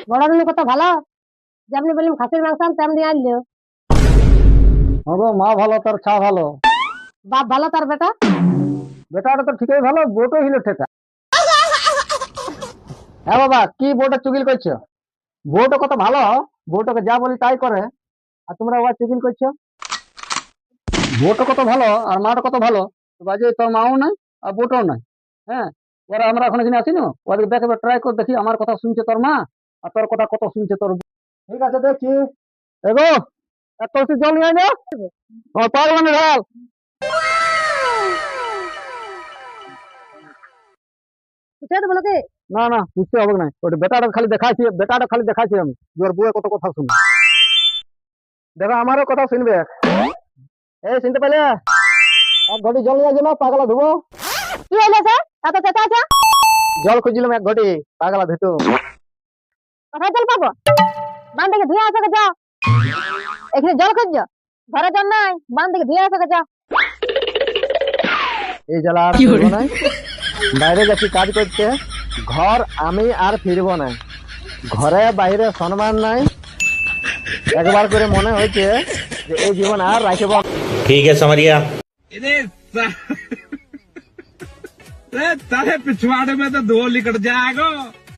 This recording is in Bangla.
বড় দিন কত ভালো, যেমনি বললাম খাসির মাংস আনতে তেমনি আনলো। গো মা ভালো তার ছা ভালো। বাপ ভালো তার বেটা। বেটাটা তো ঠিকই ভালো, বোটও হইলো ঠেকা। হ্যাঁ বাবা, কি বোটে চুগিল করছো? বোটও কত ভালো, বোটকে যা বলি তাই করে, আর তোমরা ওয়া চুগিল করছো। বোটও কত ভালো আর মাটা কত ভালো, তো বাজে তোর মাও নাই আর বোটও নাই। হ্যাঁ, ওরা আমরা এখন এখানে আসি না, ওদের দেখে ট্রাই করে দেখি আমার কথা শুনছে তোর মা আর তোর কথা কত শুনছে তোর বউ। ঠিক আছে দেখছি। এগো, এক কলসি জল নিয়ে আয় না। পারবো না ঢাল। বুঝতে তো বলো কি? না না, বুঝতে হবে না, ওটা বেটাটা খালি দেখাচ্ছি আমি যে ওর বউয়ের কত কথা শুনে। দেখো আমারও কথা শুনবে। এই শুনতে পেলে? এক ঘটি জল নিয়ে গেল, পাগলা ধুবো। কি হইলো স্যার, এত চেঁচা আছে? জল খুঁজছিলাম এক ঘটি, পাগলা ধুতো। কোথায় জল পাবো? বান থেকে ধুয়ে আসো গে যাও। এখানে জল খুঁজছো? ঘরে জল নাই, বান থেকে ধুয়ে আসো গে যাও। এই জ্বালা আর ফিরবো না, বাইরে যাচ্ছি কাজ করতে। ঘর আমি আর ফিরবো না, ঘরে বাইরে সম্মান নাই। একবার করে মনে হয়েছে যে এই জীবন আর রাখব। ठीक है समरिया। तारे पिछवाड़े में तो धो लिकट जाएगा।